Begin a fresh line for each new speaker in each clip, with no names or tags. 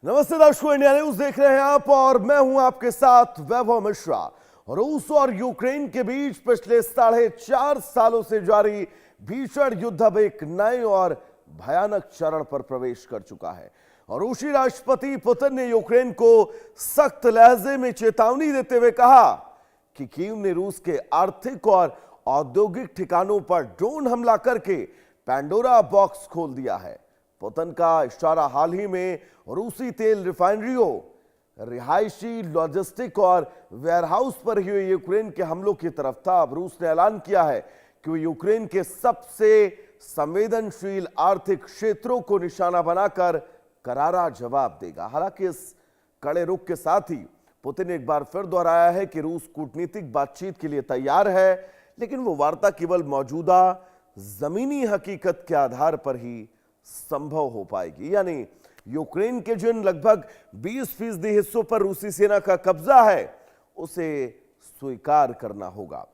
नमस्ते दर्शकों, India news देख रहे हैं आप और मैं हूं आपके साथ वैभव मिश्रा। रूस और यूक्रेन के बीच पिछले 4.5 सालों से जारी भीषण युद्ध अब एक नए और भयानक चरण पर प्रवेश कर चुका है और रूसी राष्ट्रपति पुतिन ने यूक्रेन को सख्त लहजे में चेतावनी देते हुए कहा कि कीव ने रूस के आर्थिक और औद्योगिक ठिकानों पर ड्रोन हमला करके पैंडोरा बॉक्स खोल दिया है। पुतिन का इशारा हाल ही में रूसी तेल रिफाइनरियों, रिहायशी, लॉजिस्टिक और वेयरहाउस पर हुए यूक्रेन के हमलों की तरफ था। अब रूस ने ऐलान किया है कि वो यूक्रेन के सबसे संवेदनशील आर्थिक क्षेत्रों को निशाना बनाकर करारा जवाब देगा। हालांकि इस कड़े रुख के साथ ही पुतिन ने एक बार फिर दोहराया है कि रूस कूटनीतिक बातचीत के लिए तैयार है, लेकिन वो वार्ता केवल मौजूदा जमीनी हकीकत के आधार पर ही संभव हो पाएगी। यानी यूक्रेन के जिन लगभग 20% हिस्सों पर रूसी सेना का कब्जा है उसे स्वीकार करना होगा।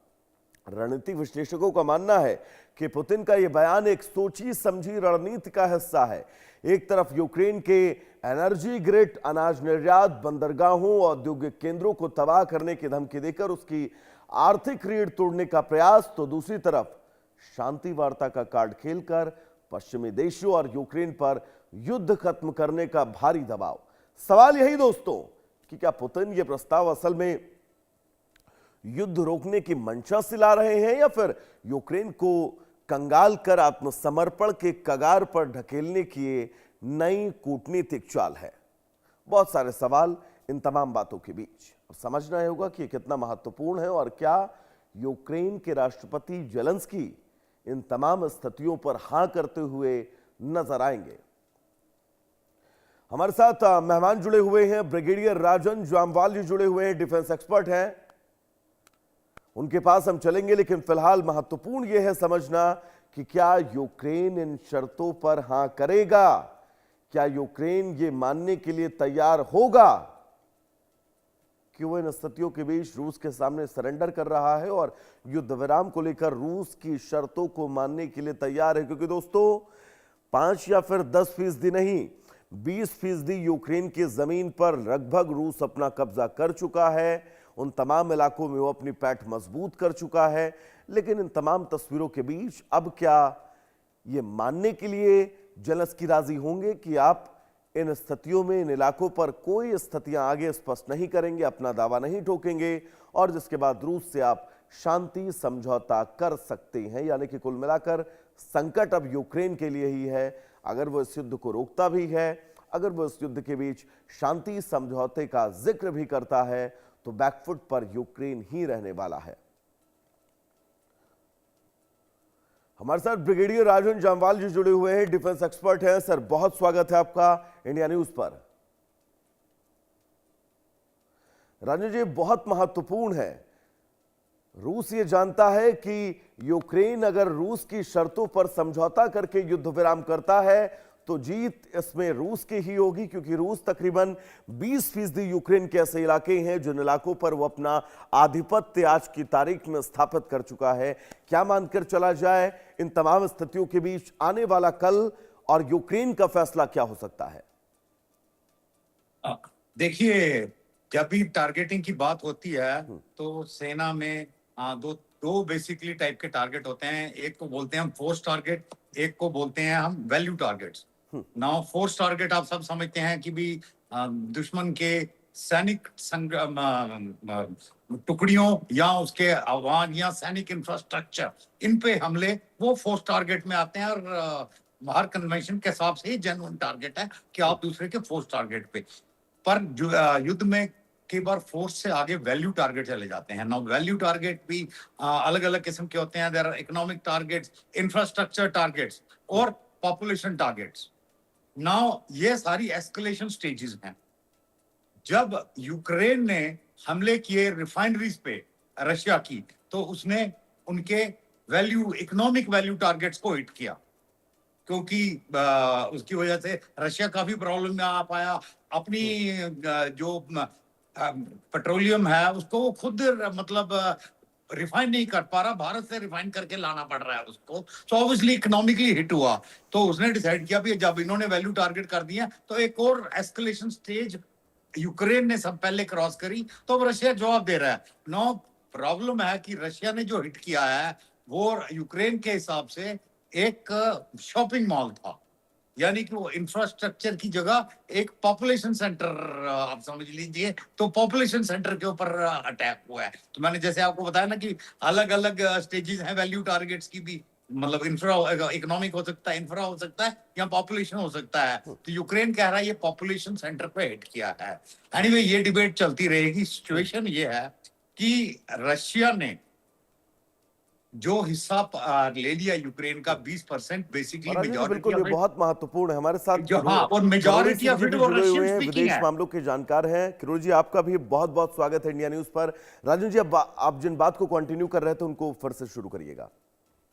रणनीतिक विश्लेषकों का मानना है कि पुतिन का यह बयान एक सोची समझी रणनीति का हिस्सा है। एक तरफ यूक्रेन के एनर्जी ग्रिड, अनाज निर्यात, बंदरगाहों, औद्योगिक केंद्रों को तबाह करने की धमकी देकर उसकी आर्थिक रीढ़ तोड़ने का प्रयास, तो दूसरी तरफ शांति वार्ता का कार्ड खेलकर पश्चिमी देशों और यूक्रेन पर युद्ध खत्म करने का भारी दबाव। सवाल यही दोस्तों कि क्या पुतिन ये प्रस्ताव असल में युद्ध रोकने की मंशा से ला रहे हैं या फिर यूक्रेन को कंगाल कर आत्मसमर्पण के कगार पर ढकेलने की नई कूटनीतिक चाल है? बहुत सारे सवाल इन तमाम बातों के बीच। अब समझना होगा कि कितना महत्वपूर्ण है और क्या यूक्रेन के राष्ट्रपति जेलेंस्की इन तमाम स्थितियों पर हां करते हुए नजर आएंगे। हमारे साथ मेहमान जुड़े हुए हैं। ब्रिगेडियर राजन जामवाल जी जुड़े हुए हैं, डिफेंस एक्सपर्ट हैं, उनके पास हम चलेंगे। लेकिन फिलहाल महत्वपूर्ण यह है समझना कि क्या यूक्रेन इन शर्तों पर हां करेगा? क्या यूक्रेन ये मानने के लिए तैयार होगा कि वो इन स्थितियों के बीच रूस के सामने सरेंडर कर रहा है और युद्ध विराम को लेकर रूस की शर्तों को मानने के लिए तैयार है? क्योंकि दोस्तों 5 या फिर 10% नहीं, 20% यूक्रेन की जमीन पर लगभग रूस अपना कब्जा कर चुका है। उन तमाम इलाकों में वो अपनी पैठ मजबूत कर चुका है। लेकिन इन तमाम तस्वीरों के बीच अब क्या ये मानने के लिए जेलेंस्की राजी होंगे कि आप इन स्थितियों में, इन इलाकों पर कोई स्थितियां आगे स्पष्ट नहीं करेंगे, अपना दावा नहीं ठोकेंगे और जिसके बाद रूस से आप शांति समझौता कर सकते हैं? यानी कि कुल मिलाकर संकट अब यूक्रेन के लिए ही है। अगर वो इस युद्ध को रोकता भी है, अगर वो इस युद्ध के बीच शांति समझौते का जिक्र भी करता है, तो बैकफुट पर यूक्रेन ही रहने वाला है। हमारे साथ ब्रिगेडियर राजन जामवाल जी जुड़े हुए हैं, डिफेंस एक्सपर्ट हैं। सर, बहुत स्वागत है आपका इंडिया न्यूज पर। राजन जी, बहुत महत्वपूर्ण है, रूस ये जानता है कि यूक्रेन अगर रूस की शर्तों पर समझौता करके युद्ध विराम करता है तो जीत इसमें रूस की ही होगी, क्योंकि रूस तकरीबन 20% यूक्रेन के ऐसे इलाके हैं जिन इलाकों पर वो अपना आधिपत्य आज की तारीख में स्थापित कर चुका है। क्या मानकर चला जाए इन तमाम स्थितियों के बीच आने वाला कल और यूक्रेन का फैसला क्या हो सकता है?
देखिए, जब भी टारगेटिंग की बात होती है तो सेना में दो बेसिकली टाइप के टारगेट होते हैं। एक को बोलते हैं हम फोर्स टारगेट, एक को बोलते हैं हम value targets. Now force target आप सब समझते हैं कि भी दुश्मन के सैनिक टुकड़ियों या उसके आवाज या सैनिक इंफ्रास्ट्रक्चर, इन पे हमले वो फोर्स टारगेट में आते हैं और बाहर कन्वेंशन के हिसाब से ही जेन्युइन टारगेट है कि आप दूसरे के फोर्स टारगेट पे। पर युद्ध में कई बार फोर्स से आगे वैल्यू टारगेट चले जाते हैं। नाउ वैल्यू टारगेट भी अलग अलग किस्म के होते हैं। There are economic targets, infrastructure targets और पॉपुलेशन टारगेट्स। नाउ ये सारी एस्केलेशन स्टेजेस हैं। जब यूक्रेन ने हमले किए रिफाइनरीज पे रशिया की, तो उसने उनके वैल्यू, इकोनॉमिक वैल्यू टारगेट्स को हिट किया, क्योंकि उसकी वजह से रशिया काफी प्रॉब्लम में आ पाया। अपनी जो पेट्रोलियम है उसको वो खुद मतलब रिफाइन नहीं कर पा रहा, भारत से रिफाइन करके लाना पड़ रहा है उसको, तो ऑब्वियसली इकोनॉमिकली हिट हुआ। तो उसने डिसाइड किया भी जब इन्होंने वैल्यू टारगेट कर दिया तो एक और एस्केलेशन स्टेज यूक्रेन ने सब पहले क्रॉस करी, तो अब रशिया जवाब दे रहा है। नो प्रॉब्लम है कि रशिया ने जो हिट किया है वो यूक्रेन के हिसाब से एक शॉपिंग मॉल था, यानी कि वो इंफ्रास्ट्रक्चर की जगह एक पॉपुलेशन सेंटर आप समझ लीजिए, तो पॉपुलेशन सेंटर के ऊपर अटैक हुआ है। तो मैंने जैसे आपको बताया ना कि अलग अलग स्टेजेस हैं वैल्यू टारगेट्स की भी, मतलब इंफ्रा इकोनॉमिक हो सकता है, इंफ्रा हो सकता है, या पॉपुलेशन हो सकता है। तो यूक्रेन कह रहा है ये पॉपुलेशन सेंटर पे हिट किया है। एनीवे ये डिबेट चलती रहेगी। सिचुएशन ये है कि रशिया ने जो हिस्सा ले लिया यूक्रेन का 20%, बेसिकली
और अजय जी
मेजॉरिटी
बिल्कुल ये
ऑफ इट,
बहुत महत्वपूर्ण है। हमारे साथ
जो हाँ, और
करोड़ी
मेजॉरिटी
सिंह
ऑफ
जी
इट
भी
वो
जुड़े हुए
रशियन
हैं,
स्पीकिंग
विदेश
है।
मामलों के जानकार हैं। करोड़ी जी आपका भी बहुत बहुत स्वागत है इंडिया न्यूज पर। राजन जी अब आप जिन बात को कंटिन्यू कर रहे थे उनको फिर से शुरू करिएगा।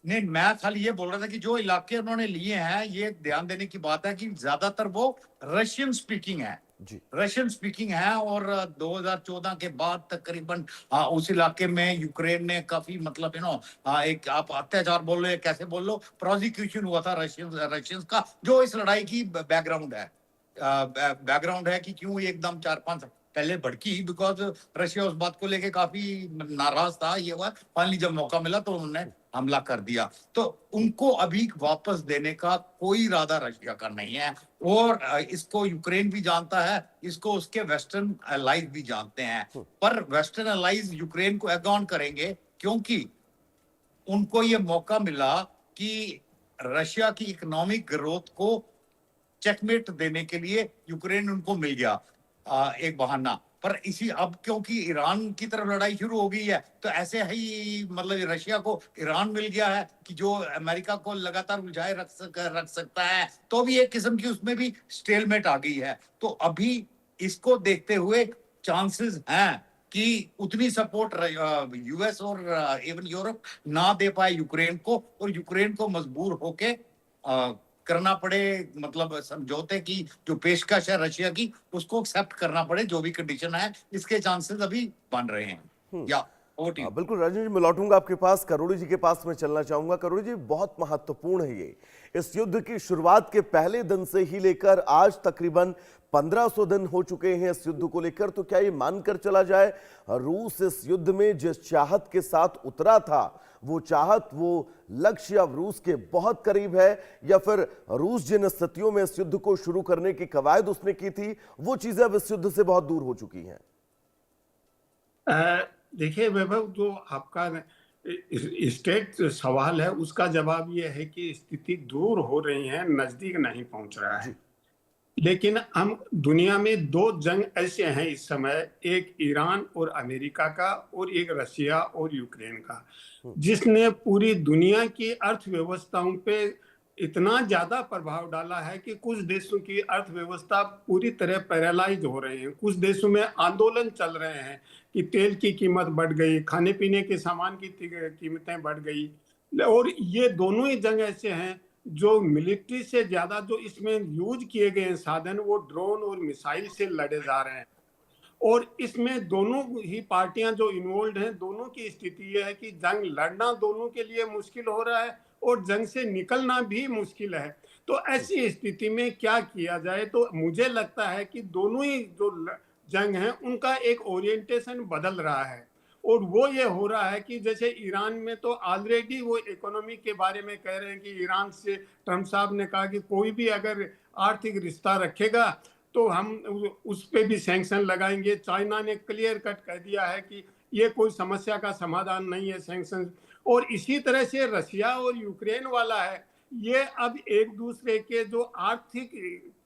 नहीं, मैं खाली ये बोल रहा था कि जो इलाके उन्होंने लिए हैं, ये ध्यान देने की बात है कि ज्यादातर वो रशियन स्पीकिंग है,
जी
रशियन स्पीकिंग है। और 2014 के बाद तकरीबन उस इलाके में यूक्रेन ने काफी मतलब एक आप अत्याचार बोल लो या कैसे बोल लो, प्रोसिक्यूशन हुआ था रशियंस का, जो इस लड़ाई की बैकग्राउंड है। बैकग्राउंड है कि क्यों ये एकदम 4-5 पहले भड़की, बिकॉज रशिया उस बात को लेके काफी नाराज था। ये हुआ फाइनली जब मौका मिला तो उन्होंने हमला कर दिया। तो उनको अभी वापस देने का कोई इरादा रशिया का नहीं है, और इसको यूक्रेन भी जानता है, इसको उसके वेस्टर्न अलाइज भी जानते हैं। पर वेस्टर्न अलाइज यूक्रेन को एगॉन करेंगे क्योंकि उनको ये मौका मिला कि रशिया की इकोनॉमिक ग्रोथ को चेकमेट देने के लिए यूक्रेन उनको मिल गया एक बहाना। पर इसी अब क्योंकि ईरान की तरफ लड़ाई शुरू हो गई है, तो ऐसे ही मतलब रशिया को ईरान मिल गया है कि जो अमेरिका को लगातार उलझाए रख सकता है, तो भी एक किस्म की उसमें भी स्टेलमेट आ गई है। तो अभी इसको देखते हुए चांसेस हैं कि उतनी सपोर्ट यूएस और इवन यूरोप ना दे पाए यूक्रेन को, और यूक्रेन को मजबूर होके करना पड़े, मतलब समझौते की जो पेशकश है रशिया की, उसको एक्सेप्ट करना पड़े, जो भी कंडीशन है। इसके चांसेस अभी बन रहे हैं। या
बिल्कुल राजन जी मैं लौटूंगा आपके पास, करोड़ी जी के पास मैं चलना चाहूंगा। करोड़ी जी बहुत महत्वपूर्ण है ये, इस युद्ध की शुरुआत के पहले दिन से ही लेकर आज तकरीबन 1500 दिन हो चुके हैं इस युद्ध को लेकर। तो क्या ये मानकर चला जाए रूस इस युद्ध में जिस चाहत के साथ उतरा था, वो चाहत, वो लक्ष्य अब रूस के बहुत करीब है, या फिर रूस जिन स्थितियों में इस युद्ध को शुरू करने की कवायद उसने की थी वो चीजें अब इस युद्ध से बहुत दूर हो चुकी हैं?
देखिए वैभव, जो आपका स्टेट सवाल है उसका जवाब ये है कि स्थिति दूर हो रही है, नजदीक नहीं पहुंच रहा है। लेकिन हम दुनिया में दो जंग ऐसे हैं इस समय, एक ईरान और अमेरिका का और एक रशिया और यूक्रेन का, जिसने पूरी दुनिया की अर्थव्यवस्थाओं पे इतना ज्यादा प्रभाव डाला है कि कुछ देशों की अर्थव्यवस्था पूरी तरह पैरालाइज हो रहे हैं। कुछ देशों में आंदोलन चल रहे हैं कि तेल की कीमत बढ़ गई, खाने पीने के सामान की कीमतें बढ़ गई। और ये दोनों ही जंग ऐसे हैं जो मिलिट्री से ज्यादा जो इसमें यूज किए गए साधन वो ड्रोन और मिसाइल से लड़े जा रहे हैं। और इसमें दोनों ही पार्टियां जो इन्वॉल्व हैं, दोनों की स्थिति यह है कि जंग लड़ना दोनों के लिए मुश्किल हो रहा है और जंग से निकलना भी मुश्किल है। तो ऐसी स्थिति में क्या किया जाए? तो मुझे लगता है कि दोनों ही जो जंग हैं उनका एक ओरिएंटेशन बदल रहा है, और वो ये हो रहा है कि जैसे ईरान में तो ऑलरेडी वो इकोनॉमी के बारे में कह रहे हैं कि ईरान से ट्रम्प साहब ने कहा कि कोई भी अगर आर्थिक रिश्ता रखेगा तो हम उस पे भी सैंक्शन लगाएंगे। चाइना ने क्लियर कट कह दिया है कि ये कोई समस्या का समाधान नहीं है सैंक्शन। और इसी तरह से रशिया और यूक्रेन वाला है, ये अब एक दूसरे के जो आर्थिक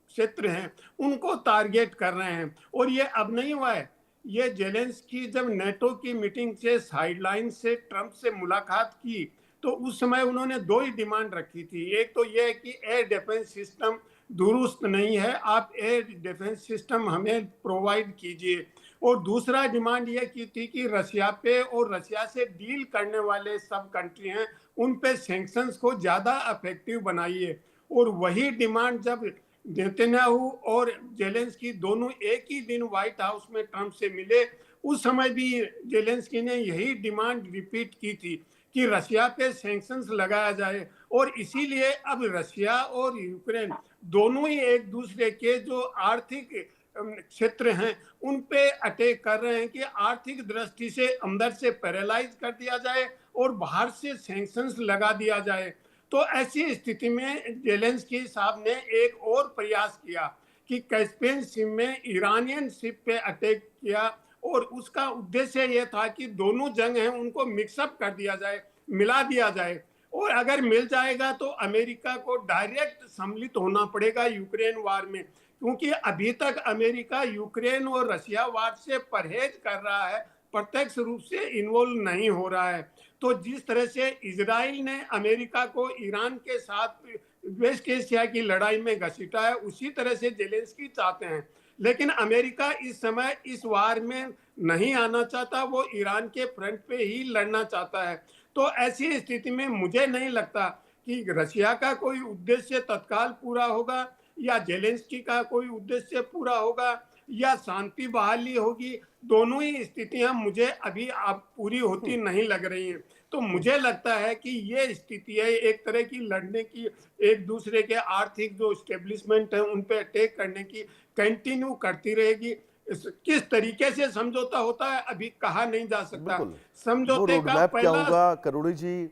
क्षेत्र हैं उनको टारगेट कर रहे हैं। और ये अब नहीं हुआ है, ये जेलेंस्की जब नेटो की मीटिंग से साइडलाइन से ट्रंप से मुलाकात की तो उस समय उन्होंने दो ही डिमांड रखी थी। एक तो ये है कि एयर डिफेंस सिस्टम दुरुस्त नहीं है, आप एयर डिफेंस सिस्टम हमें प्रोवाइड कीजिए। और दूसरा डिमांड ये की थी कि रशिया पे और रशिया से डील करने वाले सब कंट्री हैं उन पे सैंक्शंस को ज्यादा इफेक्टिव बनाइए। और वही डिमांड जब नेतन्याहू और जेलेंस्की दोनों एक ही दिन व्हाइट हाउस में ट्रंप से मिले, उस समय भी जेलेंस्की ने यही डिमांड रिपीट की थी कि रशिया पे सैंक्शंस लगाया जाए, और इसीलिए अब रशिया और यूक्रेन दोनों ही एक दूसरे के जो आर्थिक क्षेत्र हैं उन पे अटैक कर रहे हैं कि आर्थिक दृष्टि से अंदर से पैरालाइज कर दिया जाए और बाहर से सैंक्शंस लगा दिया जाए। तो ऐसी स्थिति में जेलेंस्की साहब ने एक और प्रयास किया कि कैस्पियन सी में ईरानियन शिप पे अटैक किया, और उसका उद्देश्य यह था कि दोनों जंग हैं उनको मिक्सअप कर दिया जाए, मिला दिया जाए, और अगर मिल जाएगा तो अमेरिका को डायरेक्ट सम्मिलित होना पड़ेगा यूक्रेन वार में, क्योंकि अभी तक अमेरिका यूक्रेन और रशिया वार से परहेज कर रहा है, प्रत्यक्ष रूप से इन्वॉल्व नहीं हो रहा है। तो जिस तरह से इजराइल ने अमेरिका को ईरान के साथ वेस्ट एशिया की लड़ाई में घसीटा है, उसी तरह से जेलेंस्की चाहते हैं। लेकिन अमेरिका इस समय इस वार में नहीं आना चाहता, वो ईरान के फ्रंट पे ही लड़ना चाहता है। तो ऐसी स्थिति में मुझे नहीं लगता कि रशिया का कोई उद्देश्य तत्काल पूरा होगा या जेलेंस्की का कोई उद्देश्य पूरा होगा या शांति बहाली होगी। दोनों ही स्थितियां मुझे अभी अब पूरी होती नहीं लग रही हैं। तो मुझे लगता है कि ये स्थिति है एक तरह की लड़ने की, एक दूसरे के आर्थिक जो स्टेब्लिशमेंट है उन पे अटैक करने की कंटिन्यू करती रहेगी। किस तरीके से समझौता होता है अभी कहा नहीं जा सकता।
बिल्कुल।
समझौते
वो
का
रोड मैप क्या
पहला
होगा करोड़ी जी,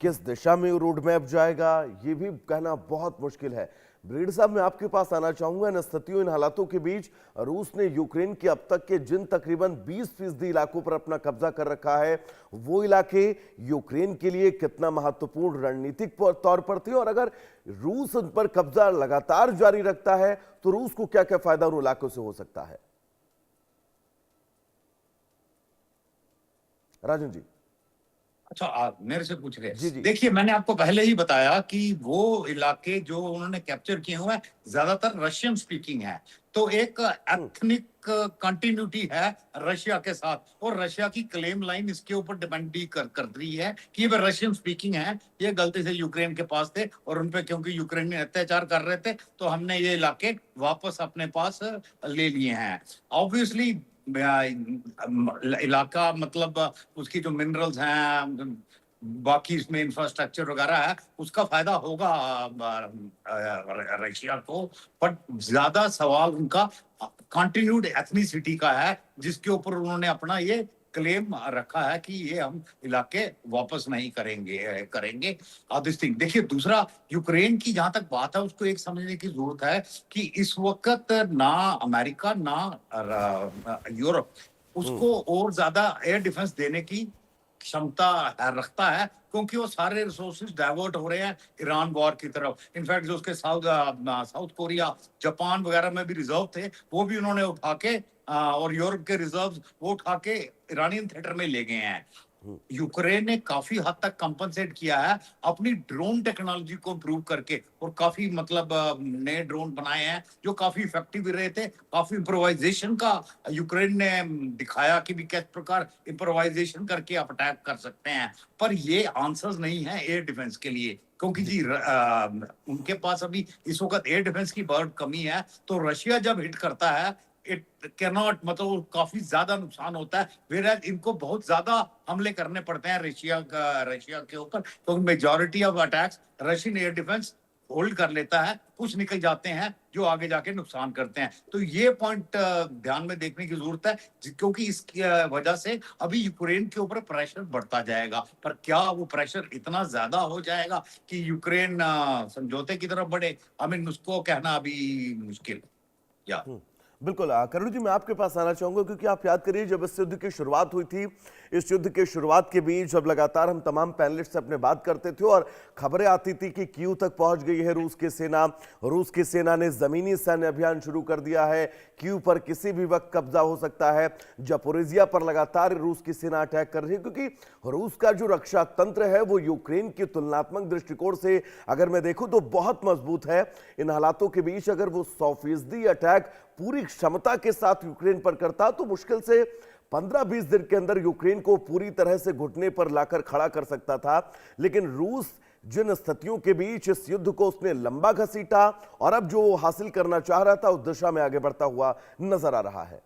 किस दिशा में रोड मैप जाएगा, ये भी कहना बहुत मुश्किल है। ब्रिगेड साहब, मैं आपके पास आना चाहूंगा। इन स्थितियों, इन हालातों के बीच रूस ने यूक्रेन के अब तक के जिन तकरीबन 20% इलाकों पर अपना कब्जा कर रखा है, वो इलाके यूक्रेन के लिए कितना महत्वपूर्ण रणनीतिक तौर पर थे, और अगर रूस उन पर कब्जा लगातार जारी रखता है तो रूस को क्या क्या फायदा उन इलाकों से हो सकता है? राजन जी।
अच्छा, आप मेरे से पूछ रहे
जी, जी।
हैं। देखिए, मैंने आपको पहले ही बताया कि वो इलाके जो उन्होंने कैप्चर किए हुए हैं ज्यादातर रशियन स्पीकिंग है, तो एक एथनिक कंटिन्यूटी है रशिया के साथ, और रशिया की क्लेम लाइन इसके ऊपर डिपेंड भी कर रही है कि वे रशियन स्पीकिंग है। ये गलती से यूक्रेन के पास थे, और उनपे क्योंकि यूक्रेन में अत्याचार कर रहे थे तो हमने ये इलाके वापस अपने पास ले लिए हैं। ऑब्वियसली इलाका मतलब उसकी जो मिनरल्स हैं, बाकी इसमें इंफ्रास्ट्रक्चर वगैरह है, उसका फायदा होगा रशिया को। बट ज्यादा सवाल उनका कंटिन्यूड एथनिसिटी का है, जिसके ऊपर उन्होंने अपना ये क्लेम रखा है कि ये हम इलाके वापस नहीं करेंगे। देखिए, दूसरा यूक्रेन की जहां तक बात है उसको एक समझने की जरूरत है कि इस वक्त ना अमेरिका ना यूरोप उसको और ज्यादा एयर डिफेंस देने की क्षमता रखता है, क्योंकि वो सारे रिसोर्सेज डाइवर्ट हो रहे हैं ईरान वॉर की तरफ। इनफैक्ट जो उसके साउथ कोरिया, जापान वगैरह में भी रिजर्व थे, वो भी उन्होंने उठा के और यूरोप के रिजर्व वो उठा के ईरानियन थिएटर में ले गए हैं। यूक्रेन ने काफी हद तक कंपनसेट किया है अपनी ड्रोन टेक्नोलॉजी को इंप्रूव करके, और काफी मतलब नए ड्रोन बनाए हैं जो काफी इफेक्टिव भी रहे थे। काफी इम्प्रोवाइजेशन का यूक्रेन ने दिखाया कि भी किस प्रकार इम्प्रोवाइजेशन करके आप अटैक कर सकते हैं। पर ये आंसर्स नहीं है एयर डिफेंस के लिए, क्योंकि जी उनके पास अभी इस वक्त एयर डिफेंस की बहुत कमी है। तो रशिया जब हिट करता है, इट कैनॉट मतलब काफी ज्यादा नुकसान होता है, वेयर इनको बहुत ज्यादा हमले करने पड़ते हैं रशिया के ऊपर, तो majority of attacks Russian air defence hold कर लेता है, कुछ निकल जाते हैं जो आगे जाके नुकसान करते हैं। तो ये पॉइंट ध्यान में देखने की जरूरत है, क्योंकि इसकी वजह से अभी यूक्रेन के ऊपर प्रेशर बढ़ता जाएगा। पर क्या वो प्रेशर इतना ज्यादा हो जाएगा कि यूक्रेन समझौते की तरफ बढ़े? उसको कहना अभी मुश्किल। या
बिल्कुल करुण जी, मैं आपके पास आना चाहूंगा, क्योंकि आप याद करिए जब इस युद्ध की शुरुआत हुई थी, इस युद्ध के शुरुआत के बीच जब लगातार हम तमाम पैनलिस्ट से अपने बात करते थे और खबरें आती थी कि कीव तक पहुंच गई है रूस की सेना ने जमीनी सैन्य अभियान शुरू कर दिया है, कीव पर किसी भी वक्त कब्जा हो सकता है, जापोरिजिया पर लगातार रूस की सेना अटैक कर रही है, क्योंकि रूस का जो रक्षा तंत्र है वो यूक्रेन की तुलनात्मक दृष्टिकोण से अगर मैं देखूं तो बहुत मजबूत है। इन हालातों के बीच अगर वो 100% अटैक पूरी क्षमता के साथ यूक्रेन पर करता तो मुश्किल से 15-20 दिन के अंदर यूक्रेन को पूरी तरह से घुटने पर लाकर खड़ा कर सकता था। लेकिन रूस जिन स्थितियों के बीच इस युद्ध को उसने लंबा घसीटा और अब जो हासिल करना चाह रहा था उस दिशा में आगे बढ़ता हुआ नजर आ रहा है।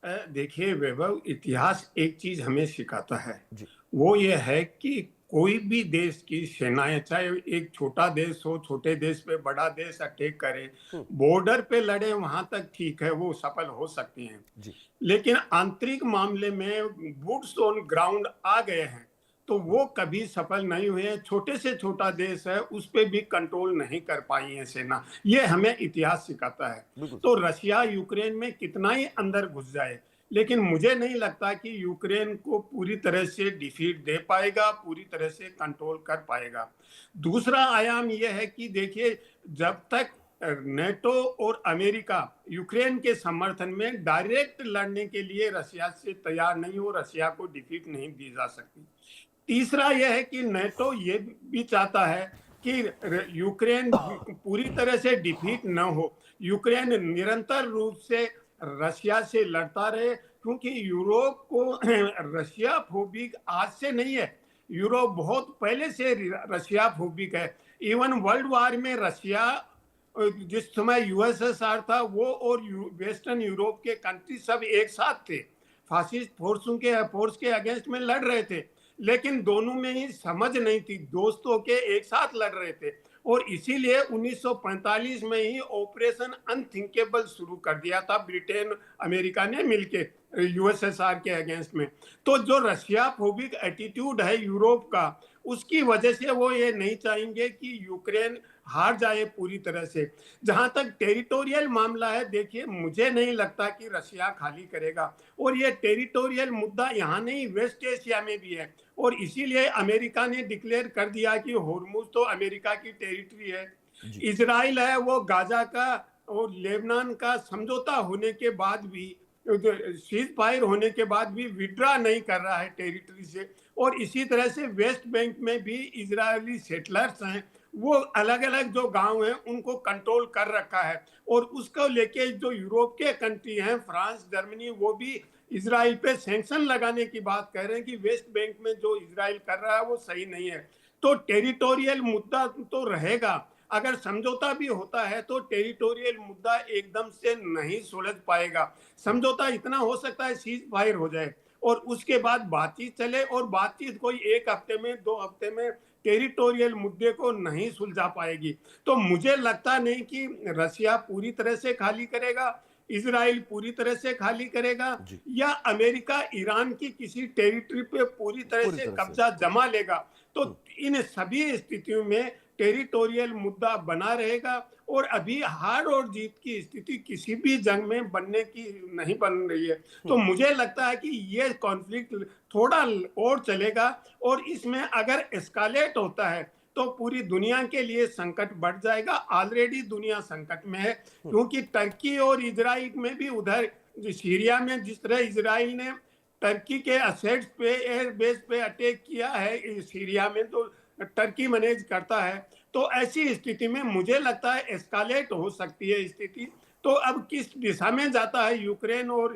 देखिए वैभव, इतिहास एक चीज हमें सिखाता है,
जी।
वो ये है कि कोई भी देश की सेनाएं, चाहे एक छोटा देश हो, छोटे देश पे बड़ा देश अटैक करे,
हम्म।
बॉर्डर पे लड़े, वहां तक ठीक है, वो सफल हो सकती हैं।
जी।
लेकिन आंतरिक मामले में बूट्स ऑन ग्राउंड आ गए हैं तो वो कभी सफल नहीं हुए हैं। छोटे से छोटा देश है, उस पर भी कंट्रोल नहीं कर पाई है सेना। ये हमें इतिहास सिखाता है।
बिल्कुल
तो
सर।
रशिया यूक्रेन में कितना ही अंदर घुस जाए, लेकिन मुझे नहीं लगता कि यूक्रेन को पूरी तरह से डिफीट दे पाएगा, पूरी तरह से कंट्रोल कर पाएगा। दूसरा आयाम यह है कि देखिए, जब तक नेटो और अमेरिका यूक्रेन के समर्थन में डायरेक्ट लड़ने के लिए रशिया से तैयार नहीं हो, रशिया को डिफीट नहीं दी जा सकती। तीसरा यह है कि नेटो ये भी चाहता है कि यूक्रेन पूरी तरह से डिफीट न हो, यूक्रेन निरंतर रूप से रशिया से लड़ता रहे, क्योंकि यूरोप को रशिया फोबिक आज से नहीं है, यूरोप बहुत पहले से रशिया फोबिक है। इवन वर्ल्ड वार में रशिया, जिस समय यूएसएसआर था, वो और वेस्टर्न यूरोप के कंट्री सब एक साथ थे, फासिस्ट फोर्स के अगेंस्ट में लड़ रहे थे, लेकिन दोनों में ही समझ नहीं थी, दोस्तों के एक साथ लड़ रहे थे। और इसीलिए 1945 में ही ऑपरेशन अनथिंकेबल शुरू कर दिया था ब्रिटेन अमेरिका ने मिलके यूएसएसआर के अगेंस्ट में। तो जो रशिया फोबिक एटीट्यूड है यूरोप का, उसकी वजह से वो ये नहीं चाहेंगे कि यूक्रेन हार जाए पूरी तरह से। जहां तक टेरिटोरियल मामला है, देखिए मुझे नहीं लगता कि रशिया खाली करेगा, और ये टेरिटोरियल मुद्दा यहाँ नहीं, वेस्ट एशिया में भी है। और इसीलिए अमेरिका ने डिक्लेयर कर दिया कि होर्मुज तो अमेरिका की टेरिटरी है। इजराइल है, वो गाजा का और लेबनान का समझौता होने के बाद भी, सीज फायर होने के बाद भी विड्रा नहीं कर रहा है टेरिटरी से। और इसी तरह से वेस्ट बैंक में भी इजरायली सेटलर्स हैं, वो अलग अलग जो गांव हैं उनको कंट्रोल कर रखा है। और उसको लेके जो यूरोप के कंट्री हैं, फ्रांस, जर्मनी, वो भी इजराइल पे सैंक्शन लगाने की बात कर रहे हैं कि वेस्ट बैंक में जो इजराइल कर रहा है वो सही नहीं है। तो टेरिटोरियल मुद्दा तो रहेगा। अगर समझौता भी होता है तो टेरिटोरियल मुद्दा एकदम से नहीं सुलझ पाएगा। समझौता इतना हो सकता है, सीज फायर हो जाए और उसके बाद बातचीत चले, और बातचीत कोई एक हफ्ते में, 2 हफ्ते में टेरिटोरियल मुद्दे को नहीं सुलझा पाएगी। तो मुझे लगता नहीं कि रशिया पूरी तरह से खाली करेगा, इजराइल पूरी तरह से खाली करेगा, या अमेरिका ईरान की किसी टेरिटरी पे पूरी तरह से कब्जा जमा लेगा। तो इन सभी स्थितियों में टेरिटोरियल मुद्दा बना रहेगा, और अभी हार और जीत की स्थिति किसी भी जंग में बनने की नहीं बन रही है। तो मुझे लगता है कि ये कॉन्फ्लिक्ट थोड़ा और चलेगा, और इसमें अगर एस्कालेट होता है तो पूरी दुनिया के लिए संकट बढ़ जाएगा। ऑलरेडी दुनिया संकट में है, क्योंकि टर्की और इजराइल में भी, उधर सीरिया में जिस तरह इजराइल ने टर्की के असेट्स पे, एयर बेस पे अटैक किया है, सीरिया में तो टर्की मैनेज करता है। तो ऐसी स्थिति में मुझे लगता है एस्कालेट हो सकती है स्थिति। तो अब किस दिशा में जाता है यूक्रेन और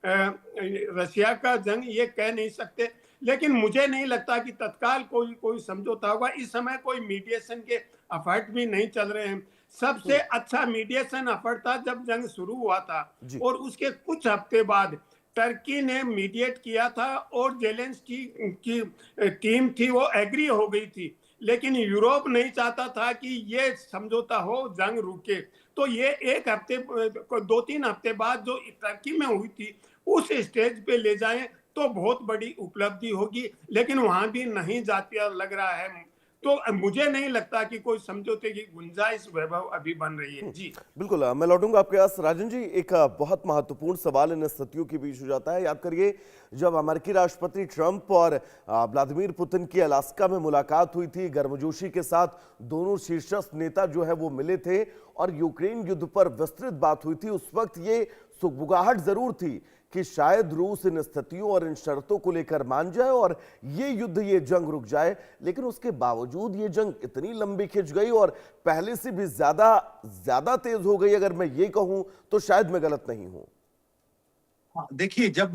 रशिया का जंग, ये कह नहीं सकते, लेकिन मुझे नहीं लगता कि तत्काल कोई समझौता होगा। इस समय कोई मीडिएशन के एफर्ट भी नहीं चल रहे हैं। सबसे अच्छा मीडिएशन एफर्ट था जब जंग शुरू हुआ था, और उसके कुछ हफ्ते बाद टर्की ने मीडिएट किया था, और जेलेंस्की की टीम थी वो एग्री हो गई थी। लेकिन यूरोप नहीं चाहता था कि ये समझौता हो, जंग रुके। तो ये 1 हफ्ते, 2-3 हफ्ते बाद जो टर्की में हुई थी, उस स्टेज पे ले जाएं तो बहुत बड़ी उपलब्धि होगी, लेकिन वहां भी नहीं जाती लग रहा है। तो मुझे नहीं लगता कि कोई समझौते की गुंजाइश वैभव अभी बन रही है। जी
बिल्कुल, मैं लौटूंगा आपके पास। राजन जी, एक बहुत महत्वपूर्ण सवाल इन स्थितियों के बीच हो जाता है। याद करिए, जब अमेरिकी राष्ट्रपति ट्रंप और व्लादिमीर पुतिन की अलास्का में मुलाकात हुई थी, गर्मजोशी के साथ दोनों शीर्षस्थ नेता जो है वो मिले थे और यूक्रेन युद्ध पर विस्तृत बात हुई थी। उस वक्त ये सुगबुगाहट जरूर थी कि शायद रूस इन स्थितियों और इन शर्तों को लेकर मान जाए और ये युद्ध, ये जंग रुक जाए। लेकिन उसके बावजूद ये जंग इतनी लंबी खिंच गई और पहले से भी ज्यादा तेज हो गई, अगर मैं ये कहूं तो शायद मैं गलत नहीं हूं।
देखिए, जब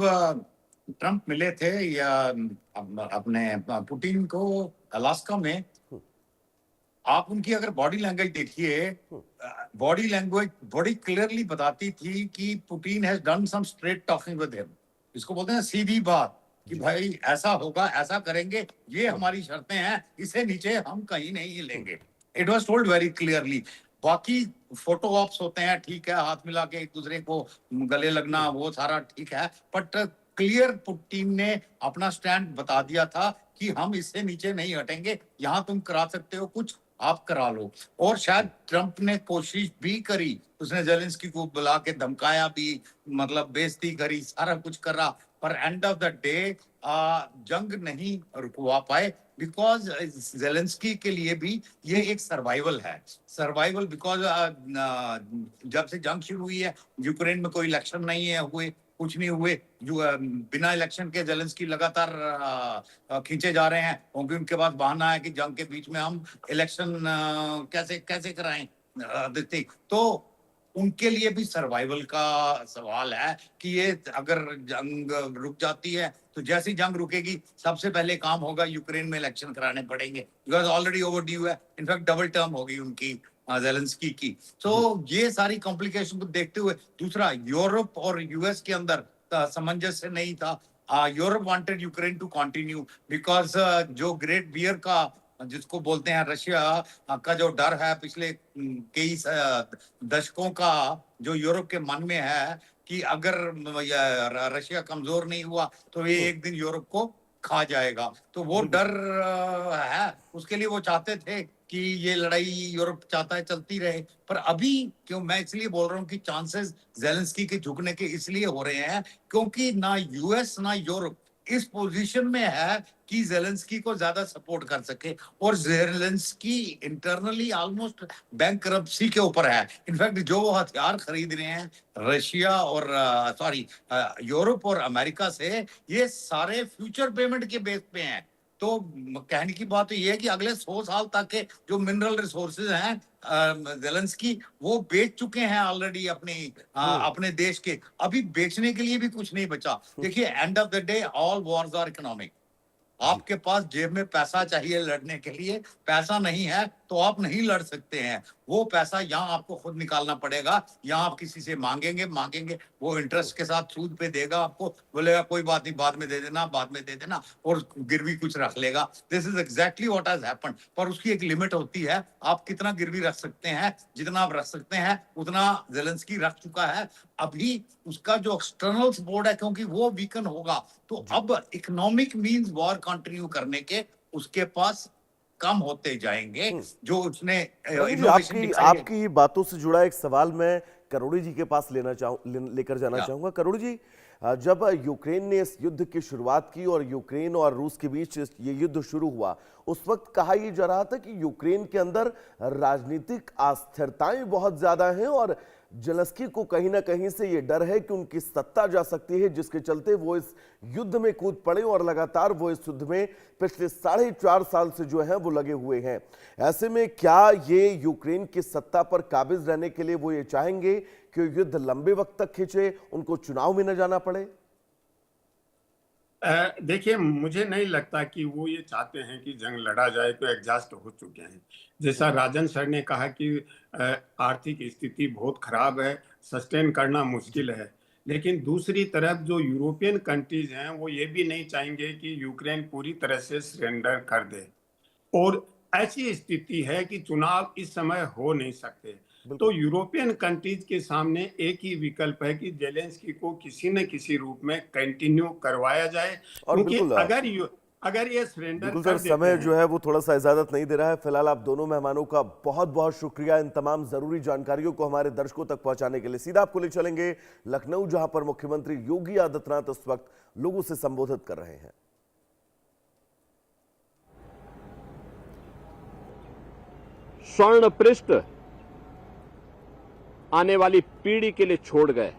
ट्रंप मिले थे या अपने पुतिन को अलास्का में, आप उनकी अगर बॉडी लैंग्वेज देखिए, बॉडी लैंग्वेज बड़ी क्लियरली बताती थी कि Putin has done some straight talking with him. इसको बोलते हैं सीधी बात कि भाई ऐसा होगा, ऐसा करेंगे, ये हमारी शर्तें हैं, इससे नीचे हम कहीं नहीं लेंगे। It was told very clearly. बाकी फोटो ऑप्स होते हैं, ठीक है, हाथ मिला के एक दूसरे को गले लगना, वो सारा ठीक है, बट क्लियर पुतिन ने अपना स्टैंड बता दिया था कि हम इससे नीचे नहीं हटेंगे, यहां तुम करा सकते हो कुछ, आप करा लो। और शायद ट्रंप ने कोशिश भी करी, उसने जेलेंस्की को बुला के धमकाया भी, मतलब बेइज्जती करी, सारा कुछ करा, पर एंड ऑफ द डे जंग नहीं रुकवा पाए, बिकॉज जेलेंस्की के लिए भी ये एक सर्वाइवल है। सर्वाइवल बिकॉज जब से जंग शुरू हुई है, यूक्रेन में कोई इलेक्शन नहीं है हुए, कुछ नहीं हुए, जो बिना इलेक्शन के जेलेंस्की लगातार खींचे जा रहे हैं, क्योंकि उनके पास बहाना है कि जंग के बीच में हम इलेक्शन कैसे कैसे कराएं। तो उनके लिए भी सर्वाइवल का सवाल है कि ये अगर जंग रुक जाती है तो जैसी जंग रुकेगी सबसे पहले काम होगा यूक्रेन में इलेक्शन कराने पड़ेंगे, बिकॉज ऑलरेडी ओवरड्यू है, इनफैक्ट डबल टर्म होगी उनकी जेलेंस्की की। तो ये सारी कॉम्प्लिकेशन को देखते हुए, दूसरा यूरोप और यूएस के अंदर सामंजस्य नहीं था। Europe wanted Ukraine to continue because जो ग्रेट बियर का जिसको बोलते हैं रशिया का जो डर है पिछले कई दशकों का, जो यूरोप के मन में है कि अगर रशिया कमजोर नहीं हुआ तो ये एक दिन यूरोप को खा जाएगा, तो वो डर है। उसके लिए वो चाहते थे कि ये लड़ाई यूरोप चाहता है चलती रहे, पर अभी क्यों, मैं इसलिए बोल रहा हूँ कि चांसेस जेलेंस्की के झुकने के इसलिए हो रहे हैं क्योंकि ना यूएस ना यूरोप इस पोजीशन में है कि जेलेंस्की को ज्यादा सपोर्ट कर सके, और जेलेंस्की इंटरनली ऑलमोस्ट बैंकरप्सी के ऊपर है। इनफैक्ट जो वो हथियार खरीद रहे हैं रशिया और यूरोप और अमेरिका से, ये सारे फ्यूचर पेमेंट के बेस पे हैं। तो कहने की बात तो ये है कि अगले 100 साल तक के जो मिनरल रिसोर्सेज हैं जेलेंस्की वो बेच चुके हैं ऑलरेडी अपने देश के, अभी बेचने के लिए भी कुछ नहीं बचा। देखिए, end of the day all wars are economic. आपके पास जेब में पैसा चाहिए लड़ने के लिए, पैसा नहीं है तो आप नहीं लड़ सकते हैं। वो पैसा यहाँ आपको खुद निकालना पड़ेगा, यहाँ आप किसी से मांगेंगे, वो इंटरेस्ट के साथ सूद पे देगा आपको, बोलेगा कोई बात नहीं, बाद में दे देना, और गिरवी कुछ रख लेगा। This is exactly what has happened. पर उसकी एक लिमिट होती है, आप कितना गिरवी रख सकते हैं, जितना आप रख सकते हैं उतना जेलेंस्की रख चुका है। अभी उसका जो एक्सटर्नल सपोर्ट है, क्योंकि वो वीकन होगा, तो अब इकोनॉमिक मींस वॉर कंटिन्यू करने के उसके पास कम होते जाएंगे। जो उसने
आपकी बातों से जुड़ा एक सवाल मैं करोड़ी जी के पास लेकर जाना चाहूंगा। करोड़ी जी, जब यूक्रेन ने इस युद्ध की शुरुआत की और यूक्रेन और रूस के बीच ये युद्ध शुरू हुआ, उस वक्त कहा यह जा रहा था कि यूक्रेन के अंदर राजनीतिक अस्थिरताएं बहुत ज्यादा हैं और जेलेंस्की को कहीं ना कहीं से ये डर है कि उनकी सत्ता जा सकती है, जिसके चलते वो इस युद्ध में कूद पड़े और लगातार वो इस युद्ध में पिछले 4.5 साल से जो है वो लगे हुए हैं। ऐसे में क्या ये यूक्रेन की सत्ता पर काबिज रहने के लिए वो ये चाहेंगे कि युद्ध लंबे वक्त तक खींचे, उनको चुनाव में न जाना पड़े?
देखिए, मुझे नहीं लगता कि वो ये चाहते हैं कि जंग लड़ा जाए, तो एग्जॉस्ट हो चुके हैं। जैसा राजन सर ने कहा कि आर्थिक स्थिति बहुत खराब है, सस्टेन करना मुश्किल है, लेकिन दूसरी तरफ जो यूरोपियन कंट्रीज हैं वो ये भी नहीं चाहेंगे कि यूक्रेन पूरी तरह से सरेंडर कर दे, और ऐसी स्थिति है कि चुनाव इस समय हो नहीं सकते। तो यूरोपियन कंट्रीज के सामने एक ही विकल्प है कि जेलेंस्की को किसी न किसी रूप में कंटिन्यू करवाया जाए, क्योंकि अगर ये सरेंडर कर देते
समय जो है वो थोड़ा सा इजाजत नहीं दे रहा है। फिलहाल आप दोनों मेहमानों का बहुत बहुत शुक्रिया इन तमाम जरूरी जानकारियों को हमारे दर्शकों तक पहुंचाने के लिए। सीधा आपको ले चलेंगे लखनऊ, जहां पर मुख्यमंत्री योगी आदित्यनाथ इस वक्त लोगों से संबोधित कर रहे हैं।
स्वर्ण पृष्ठ आने वाली पीढ़ी के लिए छोड़ गए।